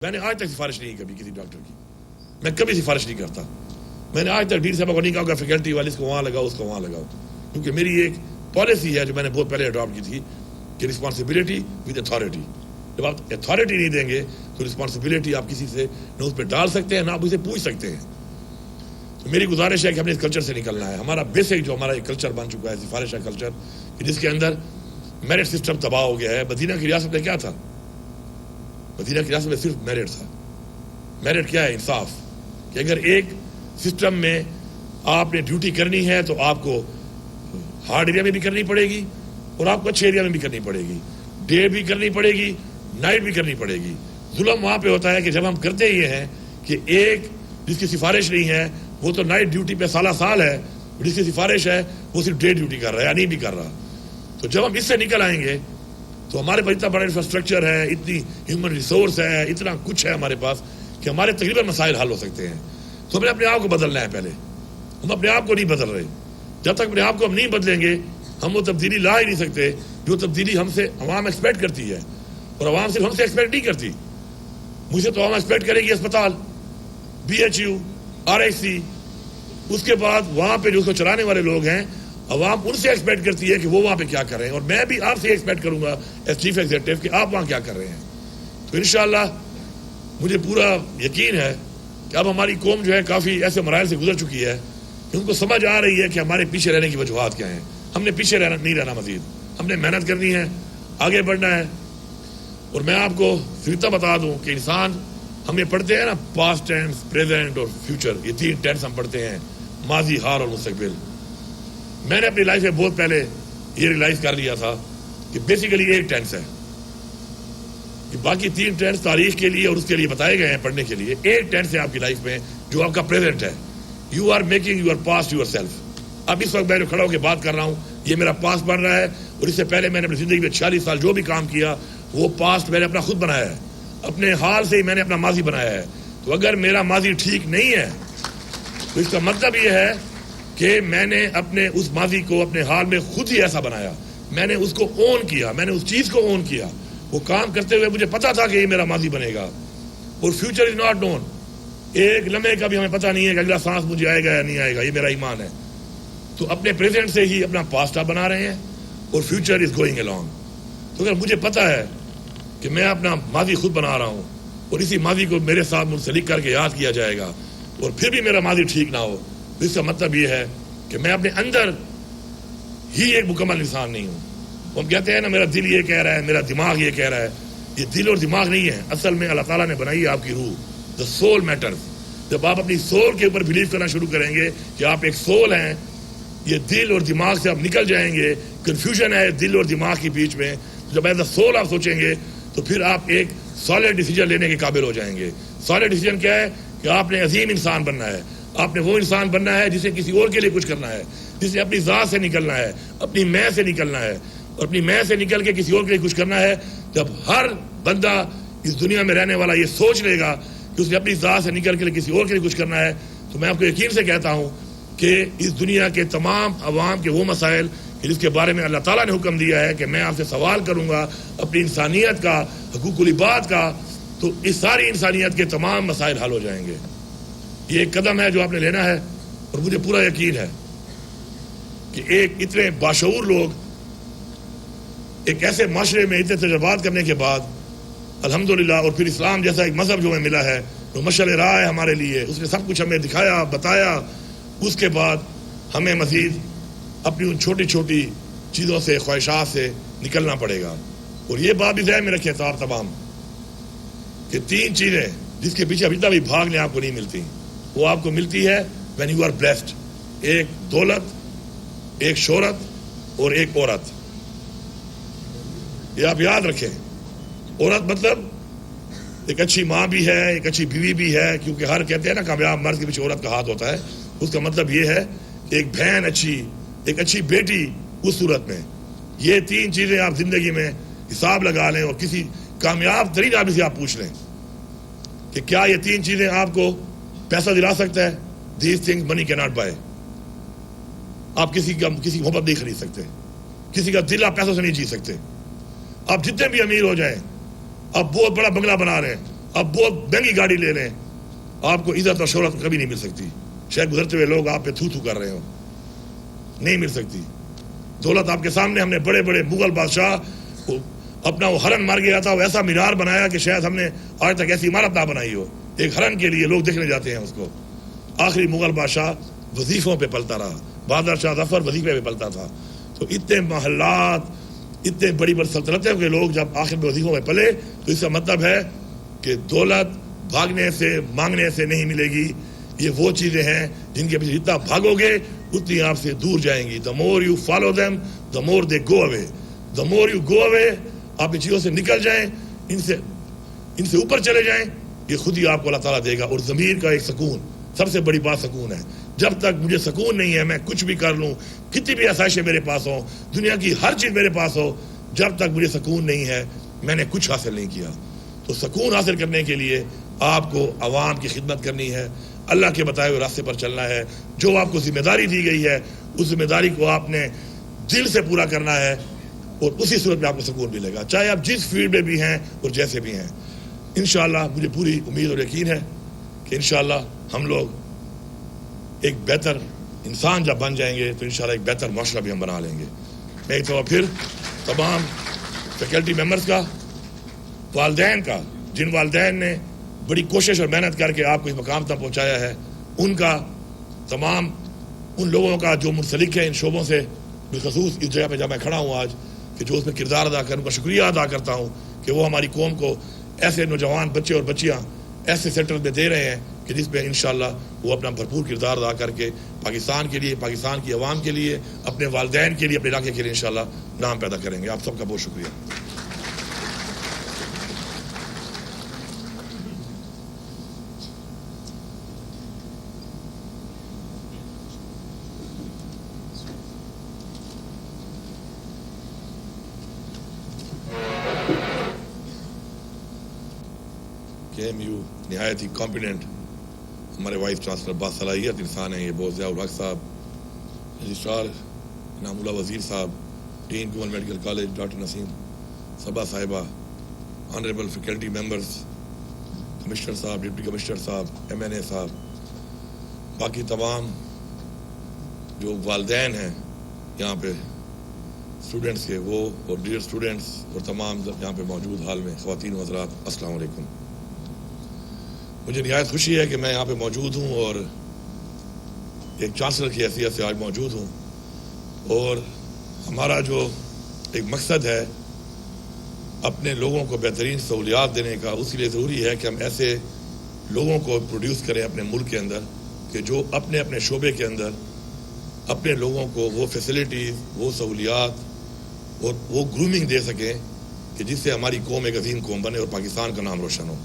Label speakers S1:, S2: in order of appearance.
S1: میں نے آج تک سفارش نہیں کبھی کسی ڈاکٹر کی، میں کبھی سفارش نہیں کرتا. میں نے آج تک ڈین صاحب کو نہیں کہا کہ فیکلٹی والے اس کو وہاں لگاؤ، اس کو وہاں لگاؤ، کیونکہ میری ایک پالیسی ہے جو میں نے بہت پہلے اڈاپٹ کی تھی کہ رسپانسبلٹی ود اتھارٹی. جب آپ اتھارٹی نہیں دیں گے تو رسپانسبلٹی آپ کسی سے نہ اس پہ ڈال سکتے ہیں نہ آپ اسے پوچھ سکتے ہیں. تو میری گزارش ہے کہ ہم نے اس کلچر سے نکلنا ہے. ہمارا بیسک جو ہمارا ایک کلچر بن چکا ہے سفارش کا کلچر، جس کے اندر میرٹ سسٹم تباہ ہو گیا ہے. مدینہ کی ریاست میں کیا تھا؟ مدینہ کی ریاست میں صرف میرٹ تھا. میرٹ کیا ہے؟ انصاف. کہ اگر ایک سسٹم میں آپ نے ڈیوٹی کرنی ہے تو آپ کو ہارڈ ایریا میں بھی کرنی پڑے گی اور آپ کو اچھے ایریا میں بھی کرنی پڑے گی. ڈے بھی کرنی پڑے گی، نائٹ بھی کرنی پڑے گی. ظلم وہاں پہ ہوتا ہے کہ جب ہم کرتے یہ ہیں کہ ایک جس کی سفارش نہیں ہے وہ تو نائٹ ڈیوٹی پہ سالہ سال ہے، جس کی سفارش ہے وہ صرف ڈے ڈیوٹی کر رہا ہے یا نہیں بھی کر رہا. تو جب ہم اس سے نکل آئیں گے تو ہمارے پاس اتنا بڑا انفراسٹرکچر ہے، اتنی ہیومن ریسورس ہے، اتنا کچھ ہے ہمارے پاس کہ ہمارے تقریباً مسائل حل ہو سکتے ہیں. تو ہمیں اپنے آپ کو بدلنا ہے. پہلے ہم اپنے آپ کو نہیں بدل رہے. جب تک اپنے آپ کو ہم نہیں بدلیں گے ہم وہ تبدیلی لا ہی نہیں سکتے جو تبدیلی ہم سے عوام ایکسپیکٹ کرتی ہے. اور عوام صرف ہم سے ایکسپیکٹ نہیں کرتی، مجھ سے تو عوام ایکسپیکٹ کرے گی اسپتال، BHU، RIC. اس کے بعد وہاں پہ جو اس کو چلانے والے لوگ ہیں عوام ان سے ایکسپیکٹ کرتی ہے کہ وہ وہاں پہ کیا کر رہے ہیں. اور میں بھی آپ سے ایکسپیکٹ کروں گا ایز چیف ایگزیکٹو کہ آپ وہاں کیا کر رہے ہیں. تو انشاءاللہ مجھے پورا یقین ہے کہ اب ہماری قوم جو ہے کافی ایسے مراحل سے گزر چکی ہے کہ ان کو سمجھ آ رہی ہے کہ ہمارے پیچھے رہنے کی وجوہات کیا ہیں. ہم نے پیچھے نہیں رہنا، مزید ہم نے محنت کرنی ہے، آگے بڑھنا ہے. اور میں آپ کو صرف بتا دوں کہ انسان، ہم یہ پڑھتے ہیں نا پاسٹ ٹینس، پریزنٹ اور فیوچر، یہ 3 ٹینس ہم پڑھتے ہیں، ماضی، حال اور مستقبل. میں نے اپنی لائف میں بہت پہلے یہ ریلائز کر لیا تھا کہ بیسیکلی ایک ٹینس ہے کہ باقی 3 ٹینس تاریخ کے لیے اور اس کے لیے بتائے گئے ہیں پڑھنے کے لیے. ایک ٹینس ہے آپ کی لائف میں جو آپ کا پریزنٹ ہے. You are making your past yourself. اب اس وقت میں جو کھڑا ہو کے بات کر رہا ہوں یہ میرا پاسٹ بن رہا ہے، اور اس سے پہلے میں نے اپنی زندگی میں 46 سال جو بھی کام کیا وہ پاسٹ میں نے اپنا خود بنایا ہے. اپنے حال سے ہی میں نے اپنا ماضی بنایا ہے. تو اگر میرا ماضی ٹھیک نہیں ہے تو اس کا مطلب یہ ہے کہ میں نے اپنے اس ماضی کو اپنے حال میں خود ہی ایسا بنایا. میں نے اس کو اون کیا، میں نے اس چیز کو اون کیا. وہ کام کرتے ہوئے مجھے پتا تھا کہ یہ میرا ماضی بنے گا. اور فیوچر از ناٹ نون. ایک لمحے کا بھی ہمیں پتہ نہیں ہے کہ اگلا سانس مجھے آئے گا یا نہیں آئے گا. یہ میرا ایمان ہے. تو اپنے پریزنٹ سے ہی اپنا پاسٹ آپ بنا رہے ہیں اور فیوچر از گوئنگ along. تو اگر مجھے پتا ہے کہ میں اپنا ماضی خود بنا رہا ہوں اور اسی ماضی کو میرے ساتھ منسلک کر کے یاد کیا جائے گا اور پھر بھی میرا ماضی ٹھیک نہ ہو، تو اس کا مطلب یہ ہے کہ میں اپنے اندر ہی ایک مکمل انسان نہیں ہوں. ہم کہتے ہیں نا میرا دل یہ کہہ رہا ہے، میرا دماغ یہ کہہ رہا ہے. یہ دل اور دماغ نہیں ہے، اصل میں اللہ تعالیٰ نے بنائی ہے آپ کی روح. دا سول میٹرز. جب آپ اپنی سول کے اوپر بلیو کرنا شروع کریں گے کہ آپ ایک سول ہیں، یہ دل اور دماغ سے آپ نکل جائیں گے. کنفیوژن ہے دل اور دماغ کے بیچ میں. جب ایز اے سول آپ سوچیں گے تو پھر آپ ایک سالڈ ڈیسیجن لینے کے قابل ہو جائیں گے. سالڈ ڈیسیجن کیا ہے کہ آپ نے عظیم انسان بننا ہے. آپ نے وہ انسان بننا ہے جسے کسی اور کے لیے کچھ کرنا ہے، جسے اپنی ذات سے نکلنا ہے، اپنی میں سے نکلنا ہے. اور اپنی میں سے نکل کے کسی اور کے لیے کچھ کرنا ہے. جب ہر بندہ اس دنیا میں رہنے والا یہ سوچ لے گا کہ اس نے اپنی ذات سے نکل کے کسی اور کے لیے کچھ کرنا ہے، تو میں آپ کو یقین سے کہتا ہوں کہ اس دنیا کے تمام عوام کے وہ مسائل جس کے بارے میں اللہ تعالیٰ نے حکم دیا ہے کہ میں آپ سے سوال کروں گا اپنی انسانیت کا، حقوق العباد کا، تو اس ساری انسانیت کے تمام مسائل حل ہو جائیں گے. یہ ایک قدم ہے جو آپ نے لینا ہے. اور مجھے پورا یقین ہے کہ ایک اتنے باشعور لوگ ایک ایسے معاشرے میں اتنے تجربات کرنے کے بعد الحمدللہ، اور پھر اسلام جیسا ایک مذہب جو ہمیں ملا ہے جو مشعل راہ ہے ہمارے لیے، اس نے سب کچھ ہمیں دکھایا، بتایا. اس کے بعد ہمیں مزید اپنی ان چھوٹی چھوٹی چیزوں سے، خواہشات سے نکلنا پڑے گا. اور یہ بات بھی ذہن میں رکھیں صاحب تمام کہ 3 چیزیں جس کے پیچھے ابھی تک بھی بھاگنے آپ کو نہیں ملتی، وہ آپ کو ملتی ہے when you are blessed. ایک دولت، ایک شہرت اور ایک عورت. یہ آپ یاد رکھیں. عورت مطلب ایک اچھی ماں بھی ہے، ایک اچھی بیوی بھی ہے، کیونکہ ہر کہتے ہیں نا کامیاب مرد کے پیچھے عورت کا ہاتھ ہوتا ہے. اس کا مطلب یہ ہے کہ ایک بہن اچھی، ایک اچھی بیٹی اس صورت میں. یہ 3 چیزیں آپ زندگی میں حساب لگا لیں اور کسی کامیاب ترین آدمی سے آپ پوچھ لیں کہ کیا یہ 3 چیزیں آپ کو پیسہ دلا سکتا ہے. These things money cannot buy. آپ کسی محبت نہیں خرید سکتے، کسی کا دل آپ پیسوں سے نہیں جیت سکتے. آپ جتنے بھی امیر ہو جائیں، آپ بہت بڑا بنگلہ بنا رہے ہیں، اب بہت مہنگی گاڑی لے لیں, آپ کو عزت اور شہرت کبھی نہیں مل سکتی. شاید گزرتے ہوئے لوگ آپ پہ تھو تھو کر رہے ہوں, نہیں مل سکتی. دولت آپ کے سامنے, ہم نے بڑے بڑے مغل بادشاہ اپنا وہ ہرن مار گیا تھا, وہ ایسا مینار بنایا کہ شاید ہم نے آج تک ایسی عمارت نہ بنائی ہو. ایک ہرن کے لیے لوگ دیکھنے جاتے ہیں اس کو. آخری مغل بادشاہ وظیفوں پہ پلتا رہا, بہادر شاہ ظفر وظیفے پہ پلتا تھا. تو اتنے محلات, اتنے بڑی بڑی سلطنتیں کے لوگ جب آخر میں وظیفوں میں پلے, تو اس کا مطلب ہے کہ دولت بھاگنے سے مانگنے سے نہیں ملے گی. یہ وہ چیزیں ہیں جن کے پیچھے جتنا بھاگو گے اتنی آپ سے دور جائیں گی. the more you follow them the more they go away. the more you go away, آپ ان چیزوں سے نکل جائیں, ان سے اوپر چلے جائیں, یہ خود ہی آپ کو اللہ تعالیٰ دے گا. اور ضمیر کا ایک سکون, سب سے بڑی بات سکون ہے. جب تک مجھے سکون نہیں ہے, میں کچھ بھی کر لوں, کتنی بھی آسائشیں میرے پاس ہوں, دنیا کی ہر چیز میرے پاس ہو, جب تک مجھے سکون نہیں ہے میں نے کچھ حاصل نہیں کیا. تو سکون حاصل کرنے کے لیے آپ کو عوام کی خدمت کرنی ہے, اللہ کے بتائے ہوئے راستے پر چلنا ہے. جو آپ کو ذمہ داری دی گئی ہے اس ذمہ داری کو آپ نے دل سے پورا کرنا ہے, اور اسی صورت میں آپ کو سکون ملے گا, چاہے آپ جس فیلڈ میں بھی ہیں اور جیسے بھی ہیں. انشاءاللہ مجھے پوری امید اور یقین ہے کہ انشاءاللہ ہم لوگ ایک بہتر انسان جب بن جائیں گے تو انشاءاللہ ایک بہتر معاشرہ بھی ہم بنا لیں گے. میں ایک دفعہ پھر تمام فیکلٹی ممبرز کا, والدین کا, جن والدین نے بڑی کوشش اور محنت کر کے آپ کو اس مقام تک پہنچایا ہے, ان کا, تمام ان لوگوں کا جو منسلک ہے ان شعبوں سے, بالخصوص اس جگہ پہ جب میں کھڑا ہوں آج, کہ جو اس میں کردار ادا کریں, ان کا شکریہ ادا کرتا ہوں کہ وہ ہماری قوم کو ایسے نوجوان بچے اور بچیاں ایسے سیکٹر میں دے رہے ہیں کہ جس پہ انشاءاللہ وہ اپنا بھرپور کردار ادا کر کے پاکستان کے لیے, پاکستان کی عوام کے لیے, اپنے والدین کے لیے, اپنے علاقے کے لیے انشاءاللہ نام پیدا کریں گے. آپ سب کا بہت شکریہ. KMU نہایت ہی کمپیٹنٹ, ہمارے وائس چانسلر باصلاحیت انسان ہیں, یہ بہت ضیاء الحق صاحب, رجسٹرار انعام اللہ وزیر صاحب, ڈین گورنمنٹ میڈیکل کالج ڈاکٹر نسیم صبا صاحبہ, آنریبل فیکلٹی ممبرز, کمشنر صاحب, ڈپٹی کمشنر صاحب, MNA صاحب, باقی تمام جو والدین ہیں یہاں پہ اسٹوڈنٹس کے, وہ اور ڈیئر اسٹوڈنٹس اور تمام یہاں پہ موجود حال میں خواتین و حضرات, السلام علیکم. مجھے نہایت خوشی ہے کہ میں یہاں پہ موجود ہوں اور ایک چانسلر کی حیثیت سے آج موجود ہوں. اور ہمارا جو ایک مقصد ہے اپنے لوگوں کو بہترین سہولیات دینے کا, اس کے لیے ضروری ہے کہ ہم ایسے لوگوں کو پروڈیوس کریں اپنے ملک کے اندر کہ جو اپنے اپنے شعبے کے اندر اپنے لوگوں کو وہ فیسلٹیز, وہ سہولیات اور وہ گرومنگ دے سکیں کہ جس سے ہماری قوم ایک عظیم قوم بنے اور پاکستان کا نام روشن ہو.